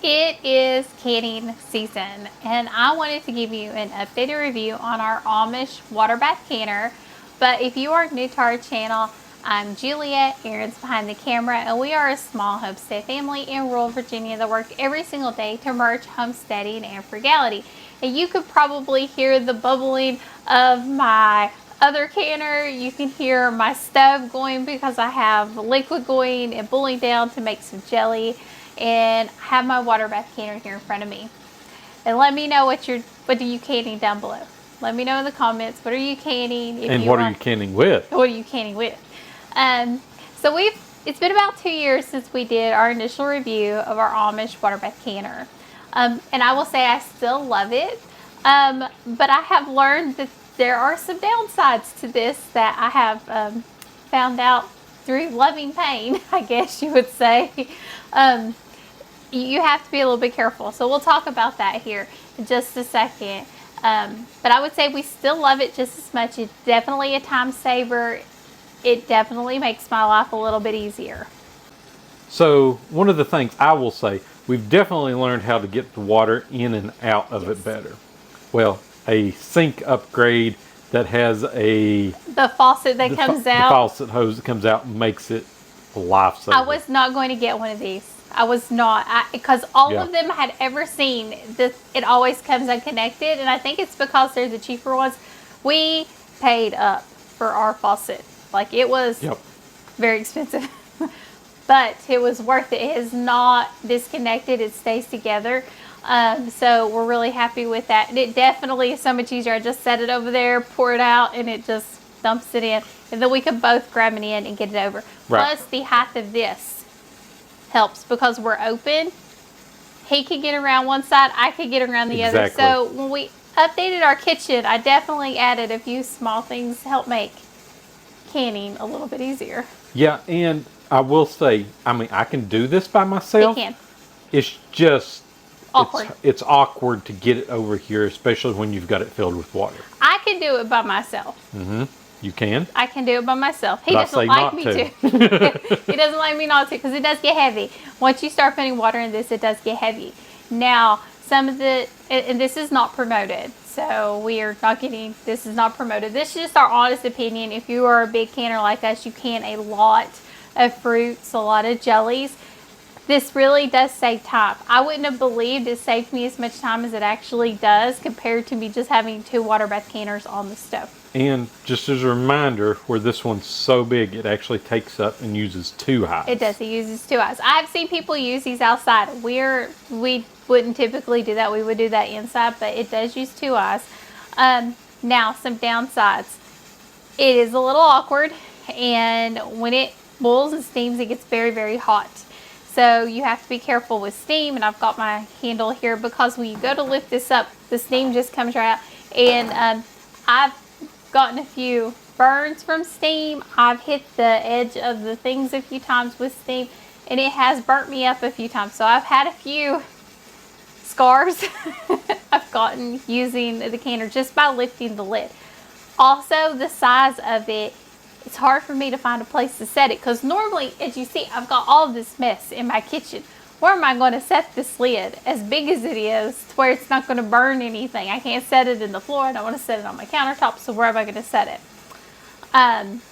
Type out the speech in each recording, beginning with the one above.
It is canning season, and I wanted to give you an updated review on our Amish water bath canner. But if you are new to our channel, I'm Juliet, Aaron's behind the camera, and we are a small homestead family in rural Virginia that work every single day to merge homesteading and frugality. And you could probably hear the bubbling of my other canner. You can hear my stove going because I have liquid going and boiling down to make some jelly. And I have my water bath canner here in front of me. And let me know what are you canning down below. Let me know in the comments, what are you canning? And what are you canning with? What are you canning with? So it's been about 2 years since we did our initial review of our Amish water bath canner. And I will say I still love it. But I have learned that there are some downsides to this that I have found out through loving pain, I guess you would say. You have to be a little bit careful. So we'll talk about that here in just a second. But I would say we still love it just as much. It's definitely a time saver. It definitely makes my life a little bit easier. So one of the things I will say, we've definitely learned how to get the water in and out of it better. Well, a sink upgrade that has the faucet that comes out. The faucet hose that comes out makes it a lifesaver. I was not going to get one of these. I was not, because all of them I had ever seen, it always comes unconnected, and I think it's because they're the cheaper ones. We paid up for our faucet. Like, it was very expensive, but it was worth it. It is not disconnected. It stays together. So we're really happy with that. And it definitely is so much easier. I just set it over there, pour it out, and it just dumps it in. And then we can both grab it in and get it over. Right. Plus, the height of this helps because we're open. He can get around one side, I could get around the other. So when we updated our kitchen, I definitely added a few small things to help make canning a little bit easier. Yeah, and I will say, I mean, I can do this by myself. You can. It's just Awkward. It's awkward to get it over here, especially when you've got it filled with water. I can do it by myself. Mm-hmm. You can? I can do it by myself. He But doesn't like me to. He doesn't like me not to because it does get heavy. Once you start putting water in this, it does get heavy. Now, some of the, and this is not promoted, so we are not getting, this is not promoted. This is just our honest opinion. If you are a big canner like us, you can a lot of fruits, a lot of jellies. This really does save time. I wouldn't have believed it saved me as much time as it actually does compared to me just having 2 water bath canners on the stove. And just as a reminder, where this one's so big, it actually takes up and uses 2 hives. It does. It uses 2 hives. I've seen people use these outside. We wouldn't typically do that. We would do that inside, but it does use 2 hives. Now, some downsides. It is a little awkward, and when it boils and steams, it gets very, very hot. So you have to be careful with steam, and I've got my handle here because when you go to lift this up, the steam just comes right out. And I've gotten a few burns from steam. I've hit the edge of the things a few times with steam, and it has burnt me up a few times. So I've had a few scars I've gotten using the canner just by lifting the lid. Also, the size of it, it's hard for me to find a place to set it because normally, as you see, I've got all this mess in my kitchen. Where am I going to set this lid as big as it is to where it's not going to burn anything? I can't set it in the floor. I don't want to set it on my countertop, so where am I going to set it? And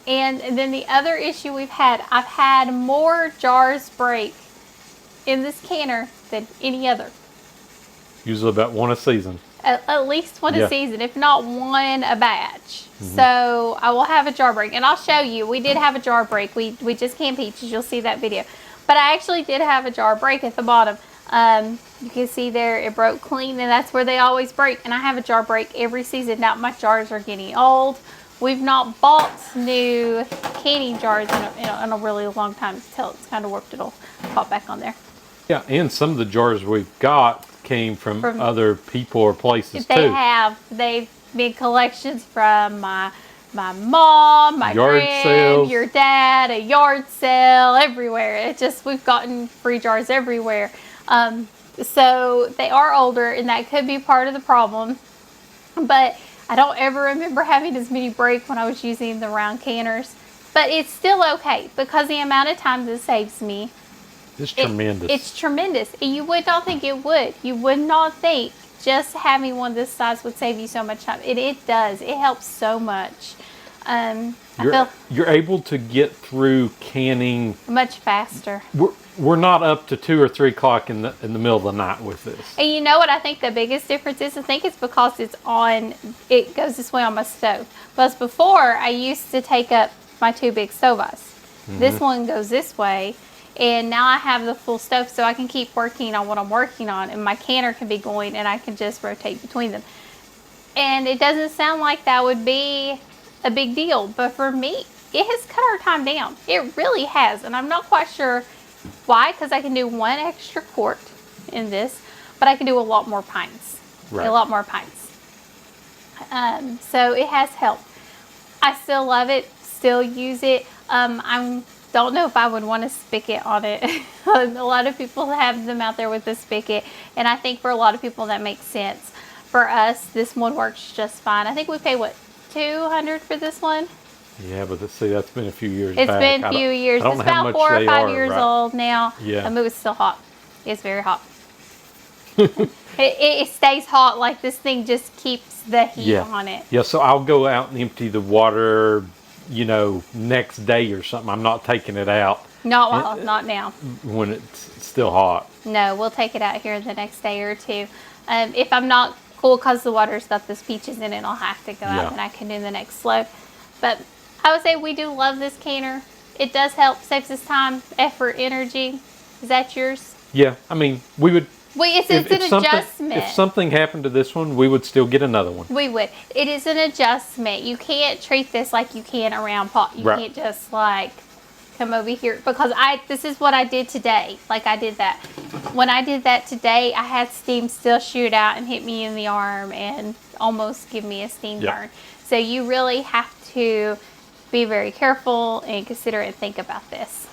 then the other issue I've had more jars break in this canner than any other. Usually about 1 a season. At least 1 a season, if not 1 a batch. So I will have a jar break, and I'll show you. We did have a jar break. We just canned peaches. You'll see that video. But I actually did have a jar break at the bottom. You can see there it broke clean, and that's where they always break. And I have a jar break every season. Now my jars are getting old. We've not bought new canning jars in a really long time. Until it's kind of warped, it'll pop back on there. Yeah, and some of the jars we've got came from other people or places too. They've been collections from my mom, my grand, your dad, a yard sale, everywhere. We've gotten free jars everywhere. So they are older, and that could be part of the problem. But I don't ever remember having as many break when I was using the round canners. But it's still okay because the amount of time this saves me It's tremendous. It's tremendous. And you would not think it would. You would not think just having one this size would save you so much time. It does. It helps so much. I feel You're able to get through canning much faster. We're not up to 2 or 3 o'clock in the middle of the night with this. And you know what I think the biggest difference is? I think it's because it goes this way on my stove. Because before, I used to take up my 2 big stovies. This one goes this way, and now I have the full stove, so I can keep working on what I'm working on, and my canner can be going, and I can just rotate between them. And it doesn't sound like that would be a big deal, but for me, it has cut our time down. It really has, and I'm not quite sure why, because I can do 1 extra quart in this, but I can do a lot more pints. Right. A lot more pints. So it has helped. I still love it, still use it. I don't know if I would want a spigot on it. A lot of people have them out there with a spigot, and I think for a lot of people that makes sense. For us, this one works just fine. I think we paid, what, $200 for this one? Yeah, but see, that's been a few years It's back. been a few years. I don't It's know how about much 4 or they 5 are, years right? old now. Yeah. It's still hot. It's very hot. it stays hot. Like, this thing just keeps the heat on it. Yeah, so I'll go out and empty the water, next day or something. I'm not taking it out Not now. when it's still hot. No, we'll take it out here the next day or two. If I'm not cool, because the water's got those peaches in it, I'll have to go out and I can do the next load. But I would say we do love this canner. It does help, saves us time, effort, energy. Is that yours? Yeah, I mean, we would. It's an adjustment. If something happened to this one, we would still get another one. We would. It is an adjustment. You can't treat this like you can a round pot. You can't just like come over here, because this is what I did today. Like, I did that. When I did that today, I had steam still shoot out and hit me in the arm and almost give me a steam burn. So you really have to be very careful and consider and think about this.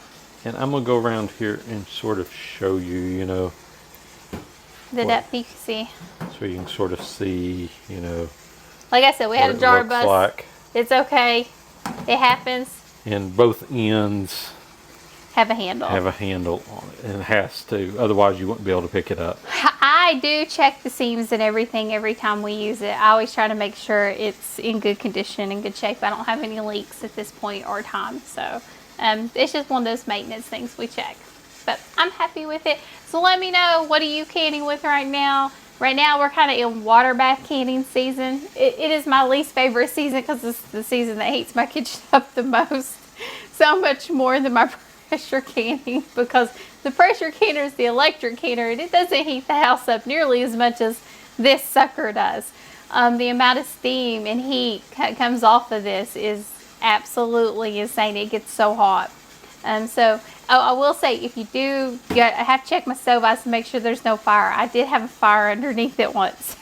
And I'm going to go around here and sort of show you, The depth you can see. so you can sort of see, Like I said, we had a what it jar looks bust. like. It's okay. It happens. And both ends Have a handle. have a handle on it, and it has to. Otherwise, you wouldn't be able to pick it up. I do check the seams and everything every time we use it. I always try to make sure it's in good condition, in good shape. I don't have any leaks at this point or time. So it's just one of those maintenance things we check. But I'm happy with it. So let me know, what are you canning with right now? Right now we're kind of in water bath canning season. It is my least favorite season, because it's the season that heats my kitchen up the most. So much more than my pressure canning, because the pressure canner is the electric canner, and it doesn't heat the house up nearly as much as this sucker does. The amount of steam and heat comes off of this is absolutely insane. It gets so hot. So I will say, if you do, I have to check my stove ice to make sure there's no fire. I did have a fire underneath it once.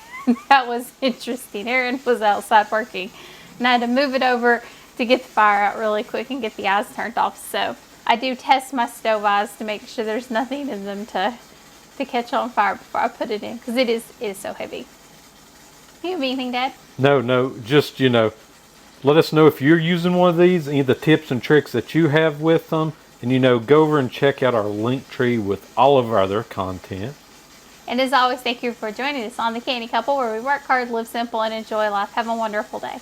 That was interesting. Aaron was outside working, and I had to move it over to get the fire out really quick and get the eyes turned off. So I do test my stove eyes to make sure there's nothing in them to catch on fire before I put it in, because it is so heavy. You have anything, Dad? No, just, let us know if you're using one of these, any of the tips and tricks that you have with them. And, go over and check out our link tree with all of our other content. And as always, thank you for joining us on the Canny Couple, where we work hard, live simple, and enjoy life. Have a wonderful day.